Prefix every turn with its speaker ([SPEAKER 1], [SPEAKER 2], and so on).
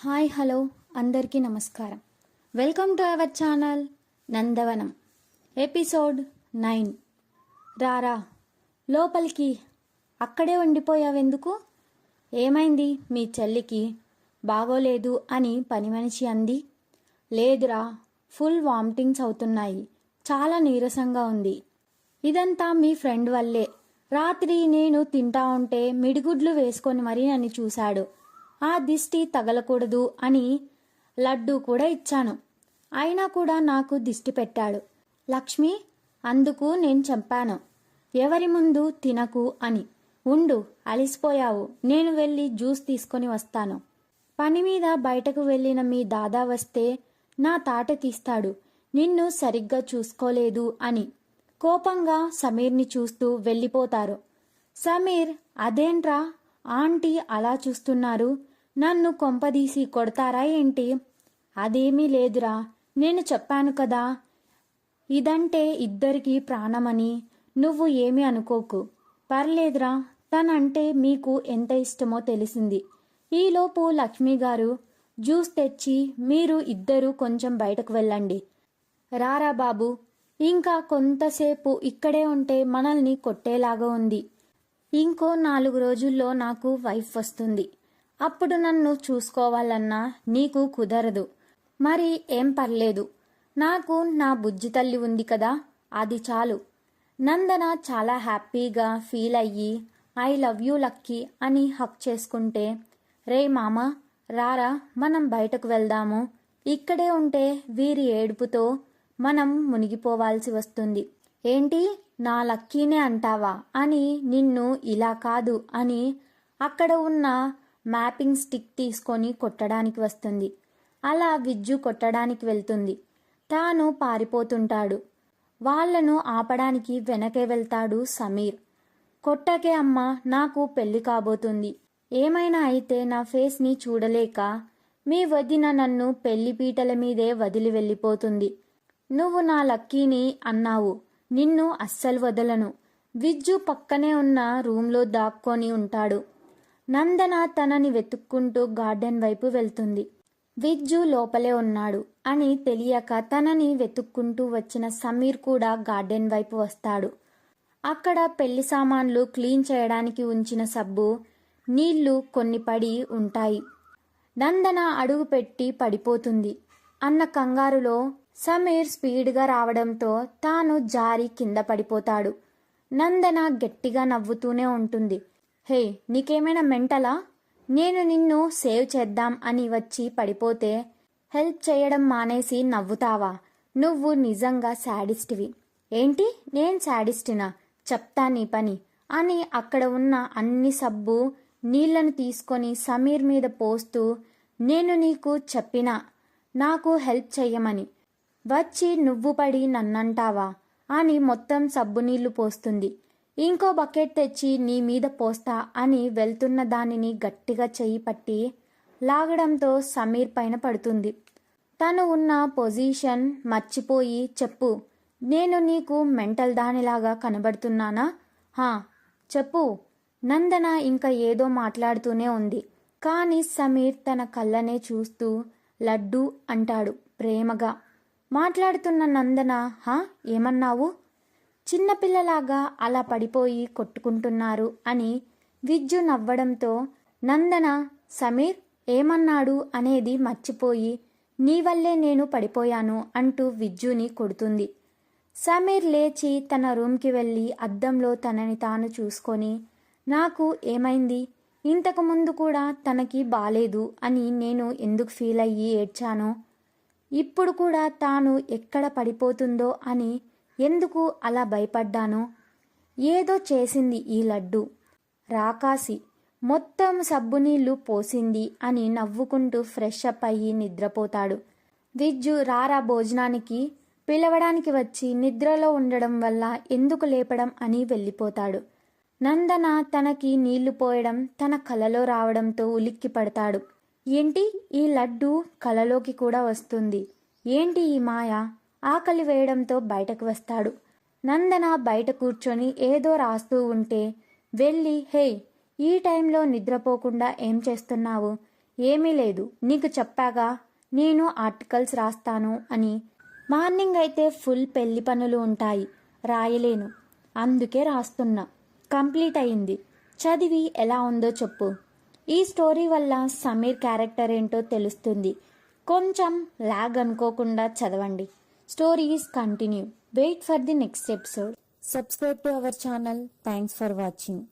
[SPEAKER 1] Hi hello అందరికీ నమస్కారం. Welcome to our channel Nandavanam episode 9. రారా లోపలికి, అక్కడే ఉండిపోయావెందుకు? ఏమైంది? మీ చెల్లికి బాగోలేదు అని పని మనిషి అంది. లేదురా, ఫుల్ వామిటింగ్స్ అవుతున్నాయి, చాలా నీరసంగా ఉంది. ఇదంతా మీ ఫ్రెండ్ వల్లే. రాత్రి నేను తింటా ఉంటే మిడిగుడ్లు వేసుకొని మరీ నన్ను చూశాడు. ఆ దిష్టి తగలకూడదు అని లడ్డు కూడా ఇచ్చాను, అయినా కూడా నాకు దిష్టి పెట్టాడు. లక్ష్మి, అందుకు నేను చెప్పాను, ఎవరి ముందు తినకు అని. ఉండు, అలిసిపోయావు, నేను వెళ్ళి జ్యూస్ తీసుకొని వస్తాను. పని మీద బయటకు వెళ్ళిన మీ దాదా వస్తే నా తాట తీస్తాడు, నిన్ను సరిగ్గా చూసుకోలేదు అని. కోపంగా సమీర్ని చూస్తూ వెళ్ళిపోతారు. సమీర్, అదేంట్రా ఆంటీ అలా చూస్తున్నారు, నన్ను కొంపదీసి కొడతారా ఏంటి? అదేమీ లేదురా, నేను చెప్పాను కదా, ఇదంటే ఇద్దరికీ ప్రాణమని. నువ్వు ఏమీ అనుకోకు. పర్లేదురా, తనంటే మీకు ఎంత ఇష్టమో తెలిసింది. ఈలోపు లక్ష్మి గారు జ్యూస్ తెచ్చి మీరు ఇద్దరూ కొంచెం బయటకు వెళ్ళండి. రారా బాబు, ఇంకా కొంతసేపు ఇక్కడే ఉంటే మనల్ని కొట్టేలాగా ఉంది. ఇంకో 4 రోజుల్లో నాకు వైఫ్ వస్తుంది, అప్పుడు నన్ను చూసుకోవాలన్నా నీకు కుదరదు. మరి ఏం పర్లేదు, నాకు నా బుజ్జి తల్లి ఉంది కదా, అది చాలు. నందన చాలా హ్యాపీగా ఫీల్ అయ్యి ఐ లవ్ యూ లక్కీ అని హక్ చేసుకుంటే, రే మామ రారా, మనం బయటకు వెళ్దాము. ఇక్కడే ఉంటే వీరి ఏడుపుతో మనం మునిగిపోవాల్సి వస్తుంది. ఏంటి, నా లక్కీనే అంటావా అని, నిన్ను ఇలా కాదు అని అక్కడ ఉన్న మ్యాపింగ్ స్టిక్ తీసుకొని కొట్టడానికి వస్తుంది. అలా విజ్జు కొట్టడానికి వెళ్తుంది. తాను పారిపోతుంటాడు. వాళ్లను ఆపడానికి వెనకే వెళ్తాడు సమీర్. కొట్టకే అమ్మా, నాకు పెళ్లి కాబోతుంది, ఏమైనా అయితే నా ఫేస్ని చూడలేక మీ వదిన నన్ను పెళ్లి పీటల మీదే వదిలి వెళ్ళిపోతుంది. నువ్వు నా లక్కీని అన్నావు, నిన్ను అస్సలు వదలను. విజ్జు పక్కనే ఉన్న రూంలో దాక్కొని ఉంటాడు. నందన తనని వెతుక్కుంటూ గార్డెన్ వైపు వెళ్తుంది. విజ్జు లోపలే ఉన్నాడు అని తెలియక తనని వెతుక్కుంటూ వచ్చిన సమీర్ కూడా గార్డెన్ వైపు వస్తాడు. అక్కడ పెళ్లి సామాన్లు క్లీన్ చేయడానికి ఉంచిన సబ్బు నీళ్లు కొన్ని పడి ఉంటాయి. నందన అడుగు పెట్టి పడిపోతుంది అన్న కంగారులో సమీర్ స్పీడ్గా రావడంతో తాను జారి కింద పడిపోతాడు. నందన గట్టిగా నవ్వుతూనే ఉంటుంది. హే, నీకేమైనా మెంటలా? నేను నిన్ను సేవ్ చేద్దాం అని వచ్చి పడిపోతే హెల్ప్ చేయడం మానేసి నవ్వుతావా? నువ్వు నిజంగా శాడిస్ట్వి. ఏంటి, నేను శాడిస్టినా? చెప్తా నీ పని అని అక్కడ ఉన్న అన్ని సబ్బు నీళ్లను తీసుకొని సమీర్ మీద పోస్తూ, నేను నీకు చెప్పినా నాకు హెల్ప్ చెయ్యమని, వచ్చి నువ్వు పడి నన్నంటావా అని మొత్తం సబ్బు నీళ్లు పోస్తుంది. ఇంకో బకెట్ తెచ్చి నీ మీద పోస్తా అని వెళ్తున్న దానిని గట్టిగా చెయ్యి పట్టి లాగడంతో సమీర్ పైన పడుతుంది. తను ఉన్న పొజిషన్ మర్చిపోయి, చెప్పు, నేను నీకు మెంటల్ దానిలాగా కనబడుతున్నానా? హా చెప్పు. నందన ఇంకా ఏదో మాట్లాడుతూనే ఉంది. కానీ సమీర్ తన కళ్ళనే చూస్తూ లడ్డు అంటాడు ప్రేమగా. మాట్లాడుతున్న నందన, హా ఏమన్నావు? చిన్నపిల్లలాగా అలా పడిపోయి కొట్టుకుంటున్నారు అని విజ్జు నవ్వడంతో నందన సమీర్ ఏమన్నాడు అనేది మర్చిపోయి, నీ వల్లే నేను పడిపోయాను అంటూ విజ్జుని కొడుతుంది. సమీర్ లేచి తన రూమ్కి వెళ్ళి అద్దంలో తనని తాను చూసుకొని, నాకు ఏమైంది? ఇంతకు ముందు కూడా తనకి బాలేదు అని నేను ఎందుకు ఫీల్ అయ్యి ఏడ్చాను, ఇప్పుడు కూడా తాను ఎక్కడ పడిపోతుందో అని ఎందుకు అలా భయపడ్డాను? ఏదో చేసింది ఈ లడ్డు, రాకాసి మొత్తం సబ్బు నీళ్లు పోసింది అని నవ్వుకుంటూ ఫ్రెష్ అప్ అయ్యి నిద్రపోతాడు. విజ్జు రారా భోజనానికి పిలవడానికి వచ్చి నిద్రలో ఉండడం వల్ల ఎందుకు లేపడం అని వెళ్ళిపోతాడు. నందన తనకి నీళ్లు పోయడం తన కలలో రావడంతో ఉలిక్కి పడతాడు. ఏంటి, ఈ లడ్డు కలలోకి కూడా వస్తుంది, ఏంటి ఈ మాయ? ఆకలి వేయడంతో బయటకు వస్తాడు. నందన బయట కూర్చొని ఏదో రాస్తూ ఉంటే వెళ్ళి, హే ఈ టైంలో నిద్రపోకుండా ఏం చేస్తున్నావు? ఏమీ లేదు, నీకు చెప్పాగా నేను ఆర్టికల్స్ రాస్తాను అని. మార్నింగ్ అయితే ఫుల్ పెళ్లి పనులు ఉంటాయి, రాయలేను. అందుకే రాస్తున్నా. కంప్లీట్ అయింది. చదివి ఎలా ఉందో చెప్పు. ఈ స్టోరీ వల్ల సమీర్ క్యారెక్టర్ ఏంటో తెలుస్తుంది. కొంచెం లాగ్ అనుకోకుండా చదవండి. Story is continue. Wait for the next episode. Subscribe to our channel. Thanks for watching.